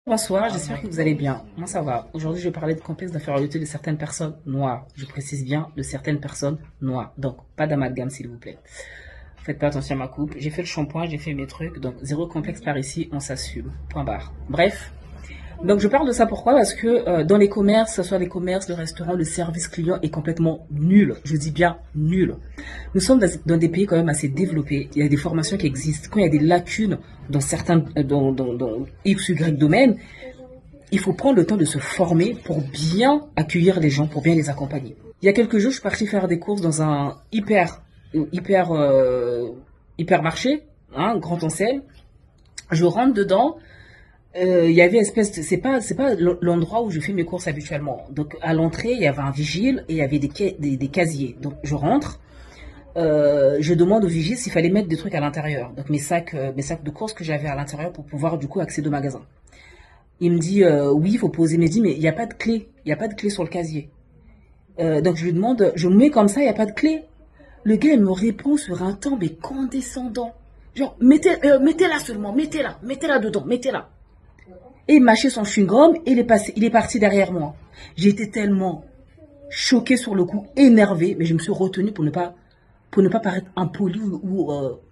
Bonsoir, j'espère que vous allez bien. Moi, ça va. Aujourd'hui, je vais parler de complexe d'infériorité de certaines personnes noires. Je précise bien de certaines personnes noires. Donc, pas d'amalgame, s'il vous plaît. Faites pas attention à ma coupe. J'ai fait le shampoing, j'ai fait mes trucs. Donc, zéro complexe par ici, on s'assume. Point barre. Bref. Donc, je parle de ça pourquoi? Parce que dans les commerces, que ce soit les commerces, le restaurant, le service client est complètement nul. Je dis bien nul. Nous sommes dans des pays quand même assez développés. Il y a des formations qui existent. Quand il y a des lacunes dans certains, dans X ou Y domaines, il faut prendre le temps de se former pour bien accueillir les gens, pour bien les accompagner. Il y a quelques jours, je suis partie faire des courses dans un hyper marché, hein, grande enseigne. Je rentre dedans, il y avait c'est pas l'endroit où je fais mes courses habituellement. Donc à l'entrée, il y avait un vigile et il y avait des casiers. Donc je rentre, je demande au vigile s'il fallait mettre des trucs à l'intérieur. Donc mes sacs de courses que j'avais à l'intérieur pour pouvoir du coup accéder au magasin. Il me dit oui, il faut poser. Mais il dit mais il n'y a pas de clé, il n'y a pas de clé sur le casier. Donc je lui demande, je me mets comme ça, il n'y a pas de clé. Le gars il me répond sur un ton mais condescendant. Genre mettez-la seulement, mettez-la dedans, mettez-la. Et il mâchait son chewing-gum et il est parti derrière moi. J'ai été tellement choquée sur le coup, énervée, mais je me suis retenue pour ne pas paraître impoli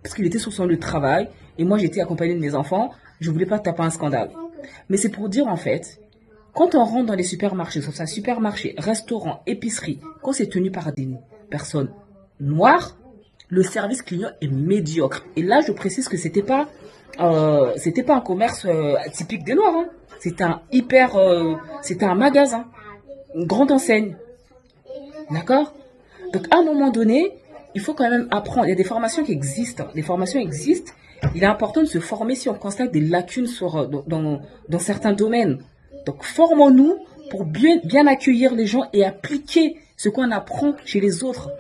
parce qu'il était sur son lieu de travail et moi j'étais accompagnée de mes enfants, je voulais pas taper un scandale. Mais c'est pour dire en fait, quand on rentre dans les supermarchés, que ce soit supermarché, restaurant, épicerie, quand c'est tenu par des personnes noires, le service client est médiocre. Et là, je précise que c'était pas un commerce typique des noirs. Hein. C'était un magasin, une grande enseigne. D'accord? Donc, à un moment donné, il faut quand même apprendre. Il y a des formations qui existent. Les formations existent. Il est important de se former si on constate des lacunes dans certains domaines. Donc, formons-nous pour bien accueillir les gens et appliquer ce qu'on apprend chez les autres.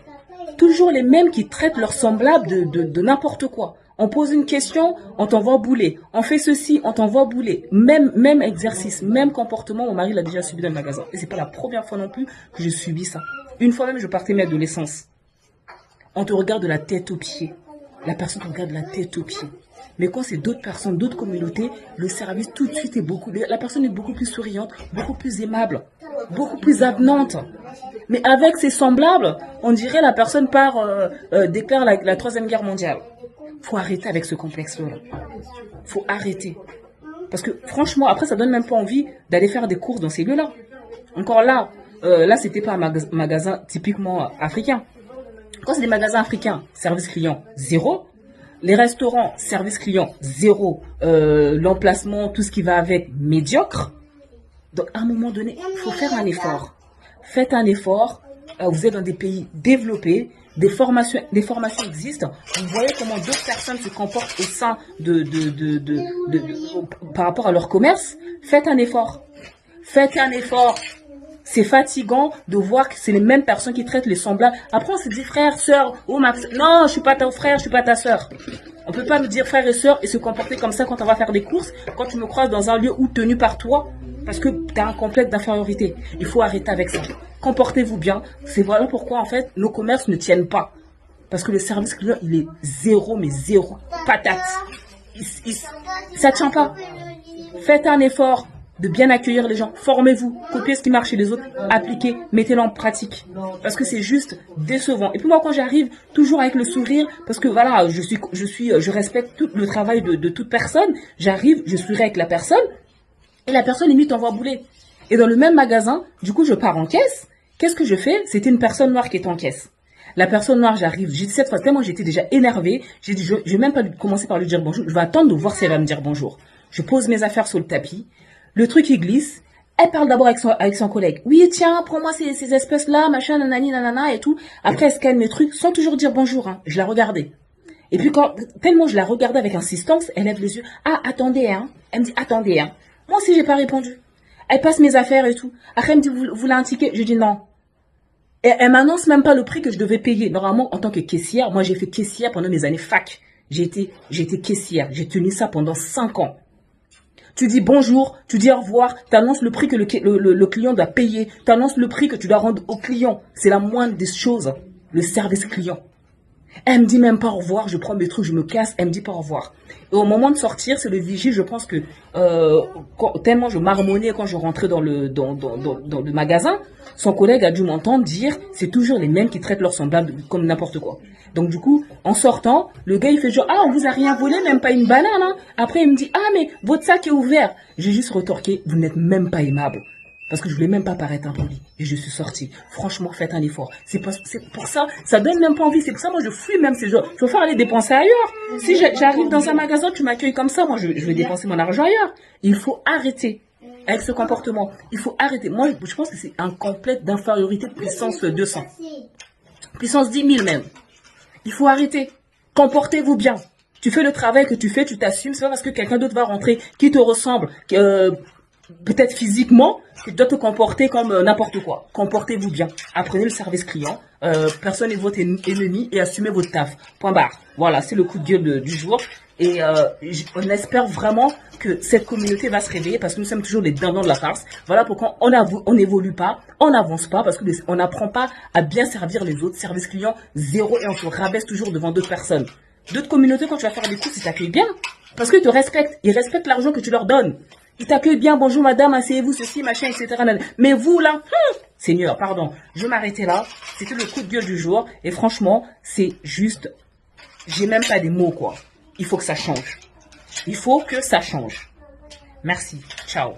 Toujours les mêmes qui traitent leurs semblables de n'importe quoi. On pose une question, on t'envoie bouler. On fait ceci, on t'envoie bouler. Même exercice, même comportement, mon mari l'a déjà subi dans le magasin. Et c'est pas la première fois non plus que je subis ça. Une fois même, je partais de l'adolescence. On te regarde de la tête aux pieds. La personne te regarde de la tête aux pieds. Mais quand c'est d'autres personnes, d'autres communautés, le service tout de suite la personne est beaucoup plus souriante, beaucoup plus aimable, beaucoup plus avenante. Mais avec ses semblables, on dirait la personne déclare la Troisième Guerre mondiale. Faut arrêter avec ce complexe-là. Faut arrêter. Parce que franchement, après, ça donne même pas envie d'aller faire des courses dans ces lieux-là. Encore là, c'était pas un magasin typiquement africain. Quand c'est des magasins africains, service client, zéro. Les restaurants, service client, zéro. L'emplacement, tout ce qui va avec, médiocre. Donc, à un moment donné, il faut faire un effort. Faites un effort. Vous êtes dans des pays développés. Des formations existent. Vous voyez comment d'autres personnes se comportent au sein par rapport à leur commerce. Faites un effort. Faites un effort. C'est fatigant de voir que c'est les mêmes personnes qui traitent les semblables. Après, on se dit frère, sœur, oh ma... Non, je suis pas ton frère, je suis pas ta sœur. On peut pas me dire frère et sœur et se comporter comme ça quand on va faire des courses, quand tu me croises dans un lieu où tenu par toi, parce que tu as un complexe d'infériorité. Il faut arrêter avec ça. Comportez-vous bien. C'est voilà pourquoi, en fait, nos commerces ne tiennent pas. Parce que le service client, il est zéro, mais zéro. Patate. Ça tient pas. Faites un effort de bien accueillir les gens. Formez-vous. Copiez ce qui marche chez les autres. Appliquez. Mettez-le en pratique. Parce que c'est juste décevant. Et puis moi, quand j'arrive, toujours avec le sourire, parce que voilà, je respecte tout le travail de toute personne. J'arrive, je souris avec la personne. Et la personne limite envoie bouler. Et dans le même magasin, du coup, je pars en caisse. Qu'est-ce que je fais? C'était une personne noire qui était en caisse. La personne noire, j'arrive. J'ai dit cette fois, tellement j'étais déjà énervée. J'ai dit, je vais même pas commencer par lui dire bonjour. Je vais attendre de voir si elle va me dire bonjour. Je pose mes affaires sur le tapis. Le truc, il glisse. Elle parle d'abord avec son collègue. Oui, tiens, prends-moi ces espèces-là, machin, nanani, nanana, et tout. Après, elle scanne mes trucs sans toujours dire bonjour, hein. Je la regardais. Et puis tellement je la regardais avec insistance, elle lève les yeux. Ah, attendez, hein. Elle me dit, attendez, hein. Moi aussi, j'ai pas répondu. Elle passe mes affaires et tout. Après, elle me dit, vous voulez un ticket? Je dis non. Et elle m'annonce même pas le prix que je devais payer. Normalement, en tant que caissière, moi, j'ai fait caissière pendant mes années fac. J'ai été caissière. J'ai tenu ça pendant 5 ans. Tu dis bonjour, tu dis au revoir, tu annonces le prix que le client doit payer, tu annonces le prix que tu dois rendre au client. C'est la moindre des choses, le service client. Elle me dit même pas au revoir, je prends mes trucs, je me casse, elle me dit pas au revoir. Et au moment de sortir, c'est le vigile, je pense que tellement je marmonnais quand je rentrais dans le magasin, son collègue a dû m'entendre dire, c'est toujours les mêmes qui traitent leurs semblables comme n'importe quoi. Donc du coup, en sortant, le gars il fait genre, ah on vous a rien volé, même pas une banane, hein. Après il me dit, ah mais votre sac est ouvert. J'ai juste retorqué, vous n'êtes même pas aimable. Parce que je voulais même pas paraître impoli. Et je suis sortie. Franchement, faites un effort. C'est pour ça, ça donne même pas envie. C'est pour ça, moi, je fuis même ces jours. Je préfère aller dépenser ailleurs. Si j'arrive dans un magasin, tu m'accueilles comme ça, moi, je vais dépenser mon argent ailleurs. Il faut arrêter avec ce comportement. Il faut arrêter. Moi, je pense que c'est un complexe d'infériorité de puissance 200. Puissance 10 000 même. Il faut arrêter. Comportez-vous bien. Tu fais le travail que tu fais, tu t'assumes. C'est pas parce que quelqu'un d'autre va rentrer qui te ressemble, peut-être physiquement, que tu dois te comporter comme n'importe quoi. Comportez-vous bien. Apprenez le service client. Personne n'est votre ennemi et assumez votre taf. Point barre. Voilà, c'est le coup de gueule du jour. Et on espère vraiment que cette communauté va se réveiller parce que nous sommes toujours les dindons de la farce. Voilà pourquoi on n'évolue pas, on n'avance pas parce que on n'apprend pas à bien servir les autres. Service client, zéro et on se rabaisse toujours devant d'autres personnes. D'autres communautés, quand tu vas faire des courses, ils t'accueillent bien parce qu'ils te respectent. Ils respectent l'argent que tu leur donnes. Ils t'accueillent bien, bonjour madame, asseyez-vous, ceci, machin, etc. Mais vous là, Seigneur, pardon, je m'arrêtais là. C'était le coup de gueule du jour. Et franchement, c'est juste, j'ai même pas des mots quoi. Il faut que ça change. Il faut que ça change. Merci. Ciao.